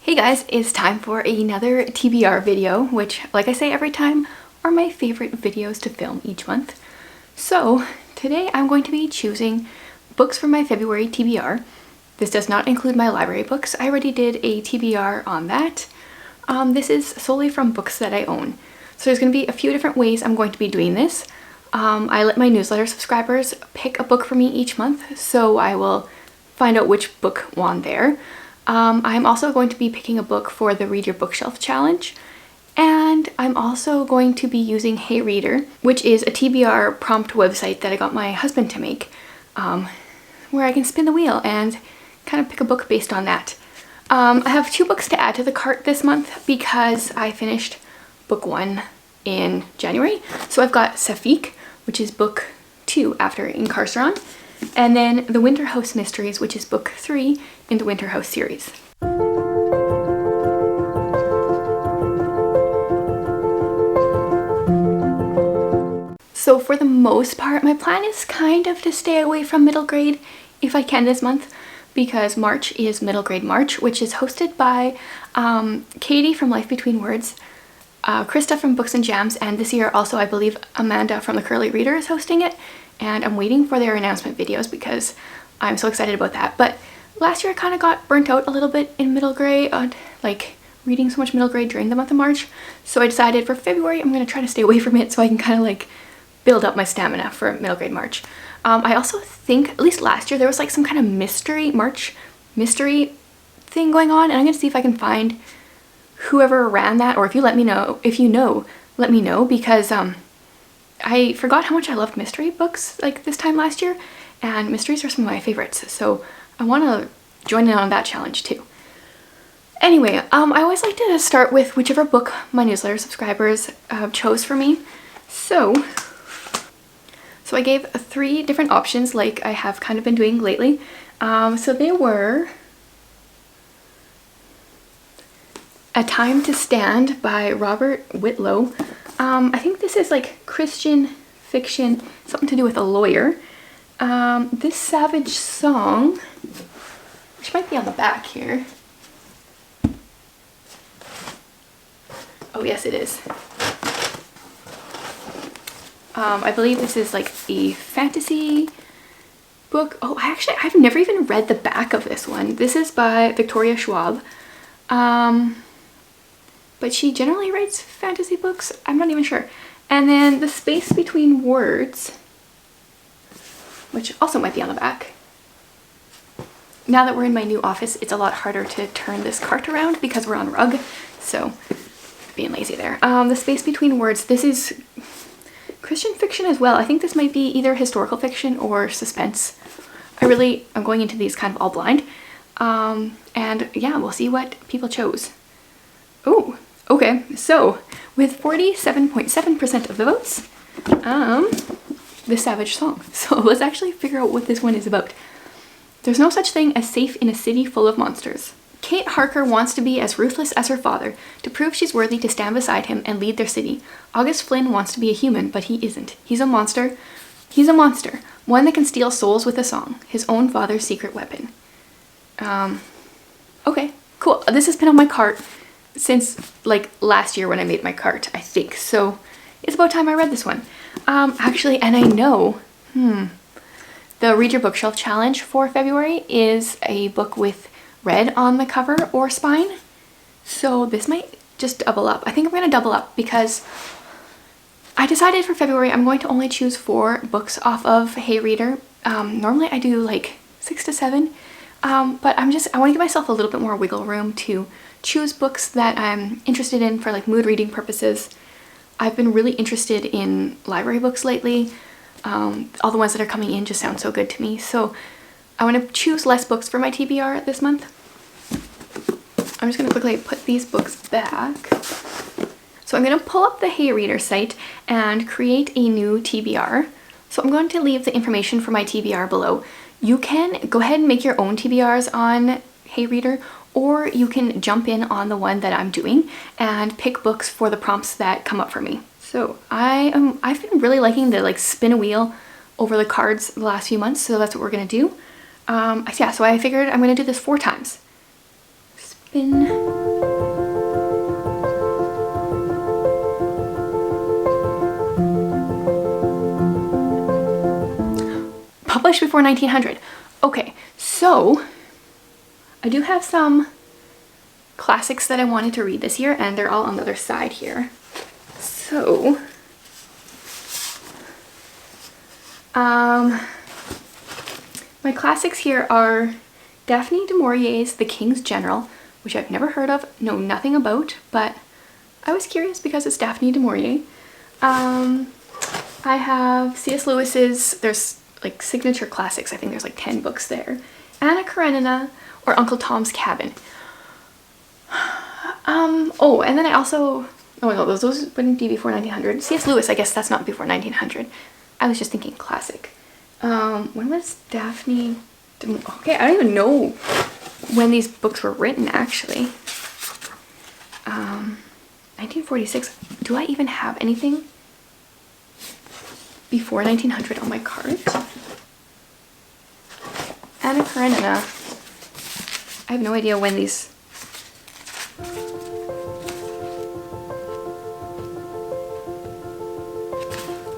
Hey guys, it's time for another TBR video, which, like I say every time, are my favorite videos to film each month. So today I'm going to be choosing books for my February TBR. This does not include my library books. I already did a TBR on that. This is solely from books that I own. So there's going to be a few different ways I'm going to be doing this. I let my newsletter subscribers pick a book for me each month, so I will find out which book won there. I'm also going to be picking a book for the Read Your Bookshelf challenge, and I'm also going to be using Hey Reader, which is a TBR prompt website that I got my husband to make, where I can spin the wheel and kind of pick a book based on that. I have 2 books to add to the cart this month because I finished book 1 in January. So I've got Safik, which is book 2 after Incarceron, and then The Winter House Mysteries, which is book 3 in the Winter House series. So for the most part, my plan is kind of to stay away from middle grade if I can this month, because March is Middle Grade March, which is hosted by Katie from Life Between Words, Krista from Books and Jams, and this year also I believe Amanda from The Curly Reader is hosting it, and I'm waiting for their announcement videos because I'm so excited about that. But last year I kind of got burnt out a little bit in middle grade, like reading so much middle grade during the month of March, so I decided for February I'm going to try to stay away from it so I can kind of like build up my stamina for middle grade March. I also think, at least last year, there was like some kind of March mystery thing going on, and I'm going to see if I can find whoever ran that, or if you let me know, let me know, because I forgot how much I loved mystery books like this time last year, and mysteries are some of my favorites, so I want to join in on that challenge too. Anyway, I always like to start with whichever book my newsletter subscribers chose for me. So I gave 3 different options like I have kind of been doing lately. So they were A Time to Stand by Robert Whitlow. I think this is like Christian fiction, something to do with a lawyer. This Savage Song, which might be on the back here. Oh yes, it is. I believe this is like a fantasy book. Oh, I've never even read the back of this one. This is by Victoria Schwab. But she generally writes fantasy books. I'm not even sure. And then The Space Between Words, which also might be on the back. Now that we're in my new office, it's a lot harder to turn this cart around because we're on rug, so being lazy there. The Space Between Words, this is Christian fiction as well. I think this might be either historical fiction or suspense. I'm going into these kind of all blind. And yeah, we'll see what people chose. Oh, okay. So with 47.7% of the votes, The Savage Song. So let's actually figure out what this one is about. There's no such thing as safe in a city full of monsters. Kate Harker wants to be as ruthless as her father, to prove she's worthy to stand beside him and lead their city. August Flynn wants to be a human, but he isn't. He's a monster. He's a monster. One that can steal souls with a song. His own father's secret weapon. Okay, cool. This has been on my cart since like last year when I made my cart, I think. So it's about time I read this one. Actually, and I know, the Read Your Bookshelf challenge for February is a book with red on the cover or spine, so this might just double up. I think I'm going to double up because I decided for February I'm going to only choose 4 books off of Hey Reader. Normally I do like 6 to 7, but I want to give myself a little bit more wiggle room to choose books that I'm interested in for like mood reading purposes. I've been really interested in library books lately. All the ones that are coming in just sound so good to me, so I want to choose less books for my TBR this month. I'm just going to quickly put these books back. So I'm going to pull up the Hey Reader site and create a new TBR. So I'm going to leave the information for my TBR below. You can go ahead and make your own TBRs on Hey Reader, or you can jump in on the one that I'm doing and pick books for the prompts that come up for me. So I've been really liking the like spin a wheel over the cards the last few months, so that's what we're going to do. Yeah, so I figured I'm going to do this 4 times. Spin. published before 1900. Okay, so I do have some classics that I wanted to read this year, and they're all on the other side here. So, my classics here are Daphne du Maurier's The King's General, which I've never heard of, know nothing about, but I was curious because it's Daphne du Maurier. I have C.S. Lewis's, there's like signature classics, I think there's like 10 books there. Anna Karenina or Uncle Tom's Cabin. Oh, and then I also, oh no, those wouldn't be before 1900. C.S. Lewis, I guess that's not before 1900. I was just thinking classic. When was Daphne? Okay, I don't even know when these books were written, actually. 1946. Do I even have anything before 1900 on my card? Anna Karenina. I have no idea when these...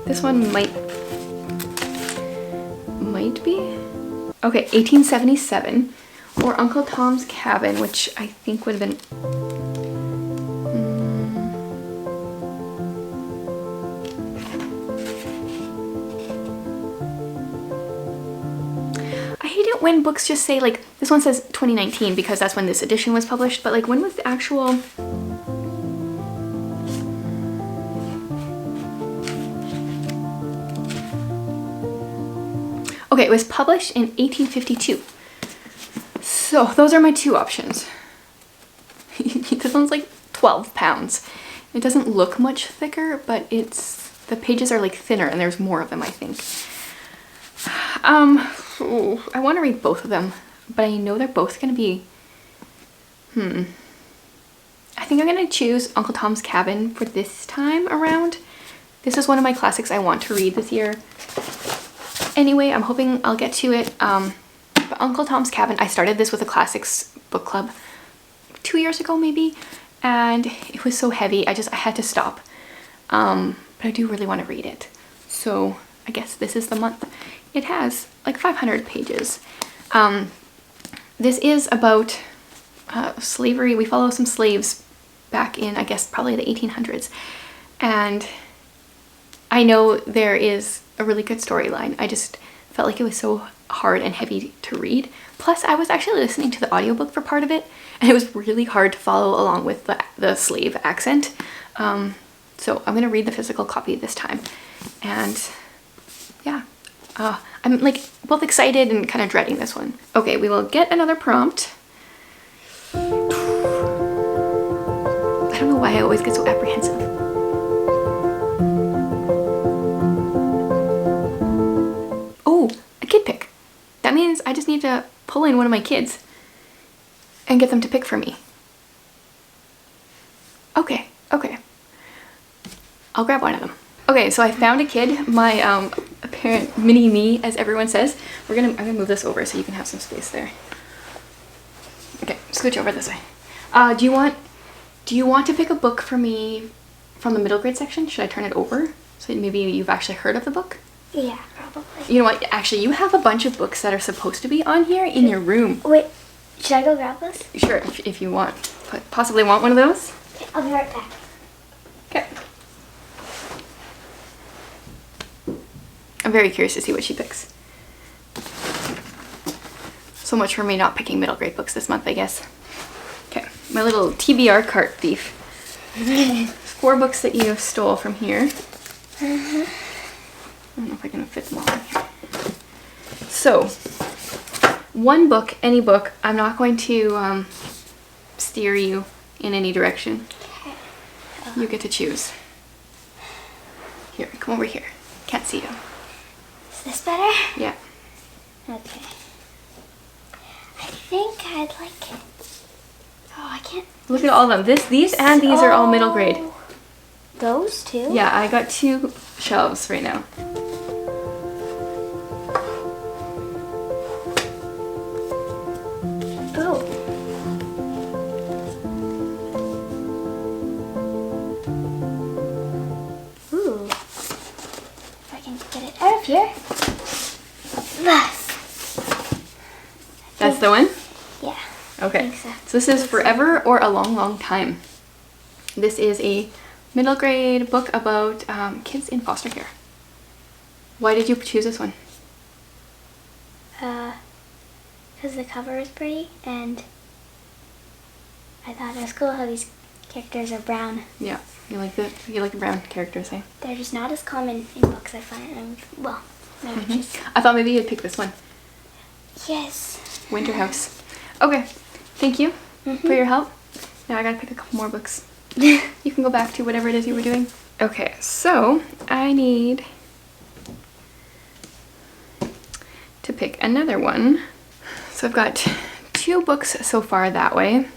This one might be. Okay, 1877. Or Uncle Tom's Cabin, which I think would have been... I hate it when books just say, like, this one says 2019 because that's when this edition was published, but like, when was the actual... Okay, it was published in 1852. So those are my two options. This one's like 12 pounds. It doesn't look much thicker, but it's, the pages are like thinner and there's more of them, I think. I want to read both of them, but I know they're both going to be, I think I'm going to choose Uncle Tom's Cabin for this time around. This is one of my classics I want to read this year. Anyway, I'm hoping I'll get to it. But Uncle Tom's Cabin, I started this with a classics book club 2 years ago maybe, and it was so heavy I had to stop. But I do really want to read it. So I guess this is the month. It has like 500 pages. This is about slavery. We follow some slaves back in, I guess, probably the 1800s. And I know there is a really good storyline. I just felt like it was so hard and heavy to read. Plus, I was actually listening to the audiobook for part of it, and it was really hard to follow along with the slave accent. So I'm gonna read the physical copy this time. And yeah, I'm like both excited and kind of dreading this one. Okay, we will get another prompt. I don't know why I always get so apprehensive. Oh, a kid pick. That means I just need to pull in one of my kids and get them to pick for me. Okay, okay. I'll grab one of them. Okay, so I found a kid, my apparent mini me, as everyone says. I'm gonna move this over so you can have some space there. Okay, scooch over this way. Do you want to pick a book for me from the middle grade section? Should I turn it over so maybe you've actually heard of the book? Yeah, probably. You know what? Actually, you have a bunch of books that are supposed to be on here in your room. Wait, should I go grab this? Sure, if you want. Possibly want one of those? Okay, I'll be right back. Okay. I'm very curious to see what she picks. So much for me not picking middle grade books this month, I guess. Okay, my little TBR cart thief. 4 books that you stole from here. I don't know if I can fit them all in here. So, one book, any book. I'm not going to steer you in any direction. Okay. You get to choose. Here, come over here. Can't see you. Is this better? Yeah. Okay. I think I'd like it. Oh, I can't. Look at all of them. These and these are all middle grade. Those two? Yeah, I got 2 shelves right now. Oh. Ooh. If I can get it out of here. guess the one? Yeah. Okay. I think so. So this is Forever or a Long, Long Time. This is a middle grade book about kids in foster care. Why did you choose this one? Because the cover is pretty, and I thought it was cool how these characters are brown. Yeah, you like the brown characters, eh? They're just not as common in books, I find. Well, maybe just... I thought maybe you'd pick this one. Yes. Winter House. Okay, thank you for your help. Now I gotta pick a couple more books. You can go back to whatever it is you were doing. Okay, so I need to pick another one. So I've got 2 books so far that way.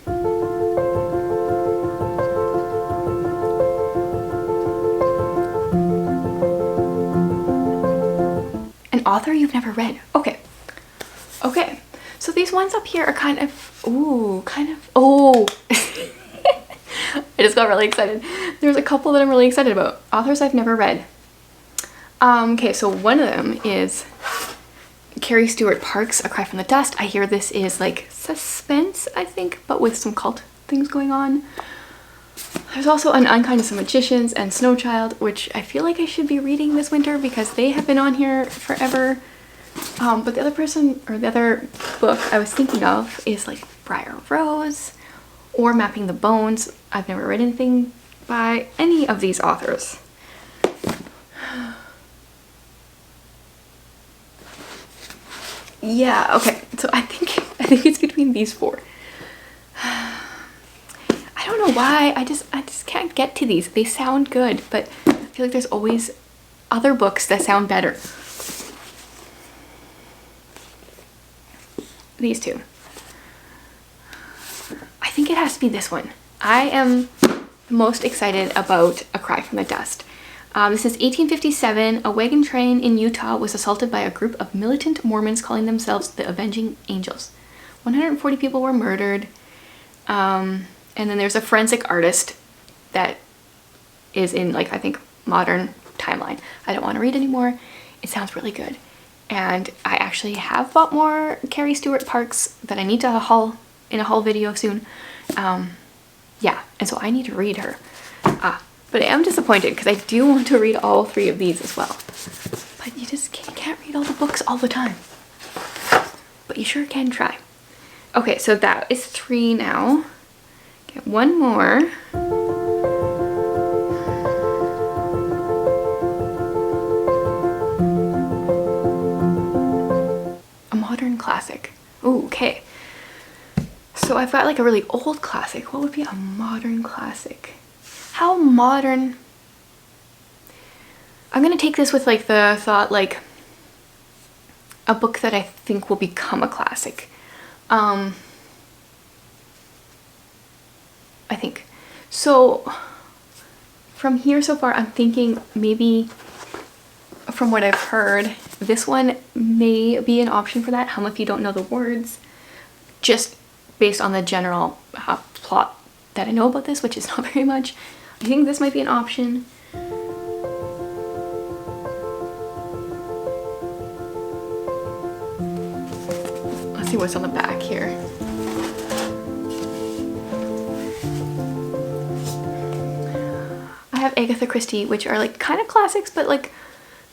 An author you've never read. Okay. Okay. So these ones up here are kind of, oh. I just got really excited. There's a couple that I'm really excited about. Authors I've never read. Okay, so one of them is Carrie Stewart Parks' A Cry from the Dust. I hear this is like suspense, I think, but with some cult things going on. There's also An Unkindness of Magicians and Snow Child, which I feel like I should be reading this winter because they have been on here forever. But the other book I was thinking of is like Briar Rose or Mapping the Bones. I've never read anything by any of these authors. Yeah, okay, so I think it's between these 4. I don't know why, I just can't get to these. They sound good, but I feel like there's always other books that sound better. These 2. I think it has to be this one. I am most excited about A Cry from the Dust. This is 1857. A wagon train in Utah was assaulted by a group of militant Mormons calling themselves the Avenging Angels. 140 people were murdered. And then there's a forensic artist that is in, like, I think, modern timeline. I don't want to read anymore. It sounds really good. And I actually have bought more Carrie Stewart Parks that I need to haul in a haul video soon. Yeah, and so I need to read her. But I am disappointed because I do want to read all 3 of these as well. But you just can't read all the books all the time. But you sure can try. Okay, so that is 3 now. Get one more. A modern classic. Ooh, okay. So I've got like a really old classic. What would be a modern classic? How modern? I'm gonna take this with like the thought like a book that I think will become a classic. I think. So from here so far, I'm thinking maybe from what I've heard, this one may be an option for that. Hum If You Don't Know the Words. Just based on the general plot that I know about this, which is not very much. I think this might be an option. Let's see what's on the back here. I have Agatha Christie, which are like kind of classics, but like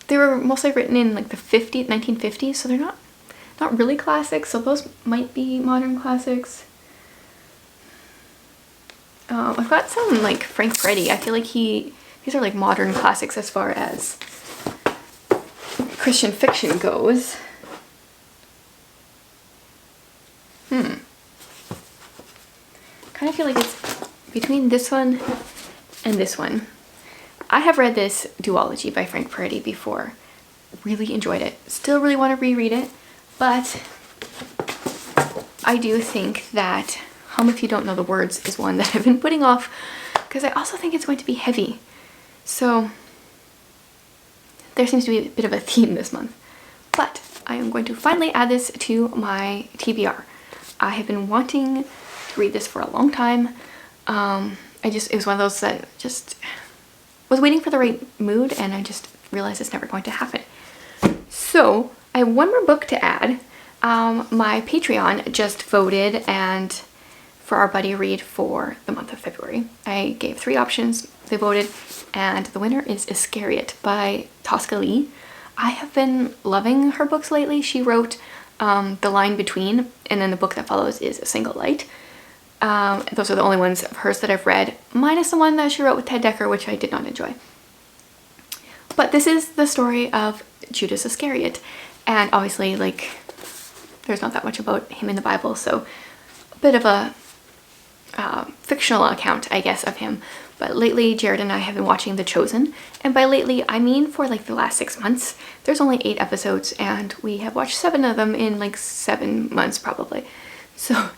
they were mostly written in like the 1950s, so they're not really classics, so those might be modern classics. I've got some like Frank Peretti. I feel like these are like modern classics as far as Christian fiction goes. Kind of feel like it's between this one and this one. I have read this duology by Frank Peretti before. Really enjoyed it. Still really want to reread it, but I do think that Hum If You Don't Know the Words is one that I've been putting off because I also think it's going to be heavy. So there seems to be a bit of a theme this month. But I am going to finally add this to my TBR. I have been wanting to read this for a long time. It was one of those that just was waiting for the right mood, and I just realized it's never going to happen. So I have one more book to add. My Patreon just voted and for our buddy read for the month of February. I gave 3 options, they voted, and the winner is Iscariot by Tosca Lee. I have been loving her books lately. She wrote The Line Between, and then the book that follows is A Single Light. Those are the only ones of hers that I've read, minus the one that she wrote with Ted Dekker, which I did not enjoy. But this is the story of Judas Iscariot, and obviously, like, there's not that much about him in the Bible, so a bit of a fictional account, I guess, of him. But lately, Jared and I have been watching The Chosen, and by lately, I mean for like the last 6 months. There's only 8 episodes, and we have watched 7 of them in like 7 months probably. So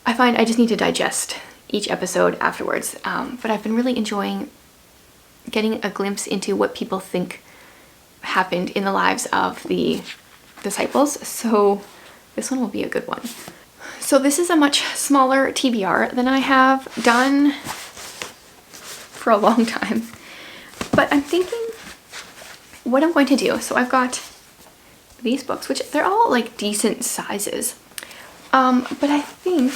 I find I just need to digest each episode afterwards. But I've been really enjoying getting a glimpse into what people think happened in the lives of the disciples. So this one will be a good one. So this is a much smaller TBR than I have done for a long time. But I'm thinking what I'm going to do. So I've got these books, which they're all like decent sizes. But I think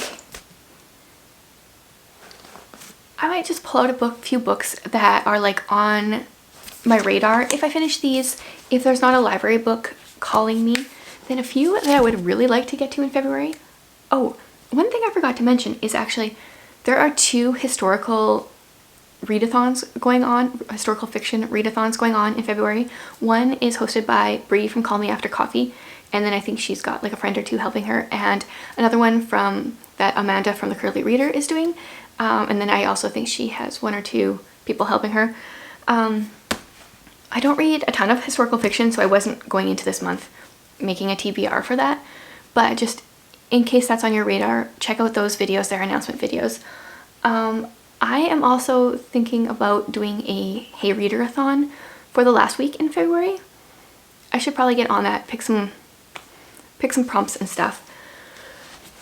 I might just pull out a few books that are like on my radar. If I finish these, if there's not a library book calling me, then a few that I would really like to get to in February. Oh, one thing I forgot to mention is actually there are 2 historical readathons going on, historical fiction readathons going on in February. One is hosted by Bree from Call Me After Coffee, and then I think she's got like a friend or 2 helping her, and another one from that Amanda from The Curly Reader is doing, and then I also think she has 1 or 2 people helping her. I don't read a ton of historical fiction, so I wasn't going into this month making a TBR for that, but just in case that's on your radar, check out those videos, they're announcement videos. I am also thinking about doing a Hey Reader-a-thon for the last week in February. I should probably get on that, pick some prompts and stuff.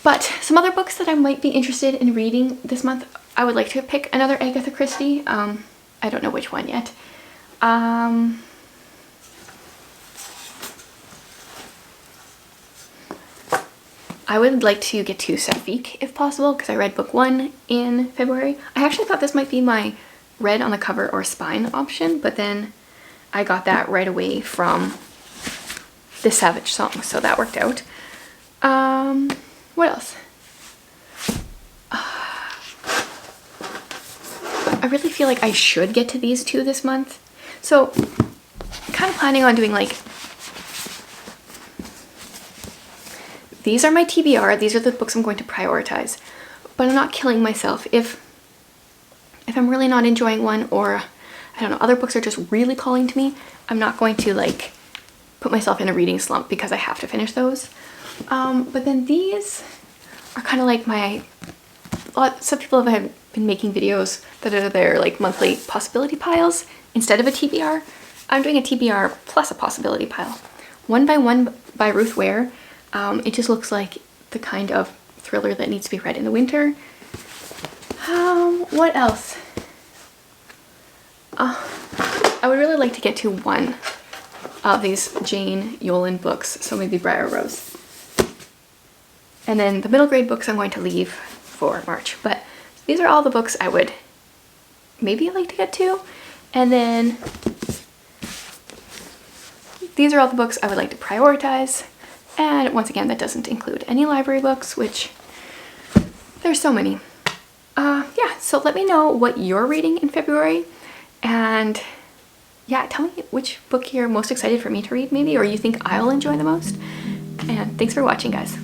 But some other books that I might be interested in reading this month, I would like to pick another Agatha Christie. I don't know which one yet. I would like to get to Sapphique if possible, because I read book 1 in February. I actually thought this might be my red on the cover or spine option, but then I got that right away from the Savage Song, so that worked out. What else? I really feel like I should get to these 2 this month. So I'm kind of planning on doing like, these are my TBR, these are the books I'm going to prioritize, but I'm not killing myself. If I'm really not enjoying one, or I don't know, other books are just really calling to me, I'm not going to like put myself in a reading slump because I have to finish those. But then these are kind of like some people have been making videos that are their like monthly possibility piles instead of a TBR. I'm doing a TBR plus a possibility pile. One by One by Ruth Ware. It just looks like the kind of thriller that needs to be read in the winter. What else? I would really like to get to one of these Jane Yolen books, so maybe Briar Rose. And then the middle grade books I'm going to leave for March, but these are all the books I would maybe like to get to. And then these are all the books I would like to prioritize. And once again, that doesn't include any library books, which there's so many. Yeah, so let me know what you're reading in February, and yeah, tell me which book you're most excited for me to read maybe, or you think I'll enjoy the most. And thanks for watching, guys.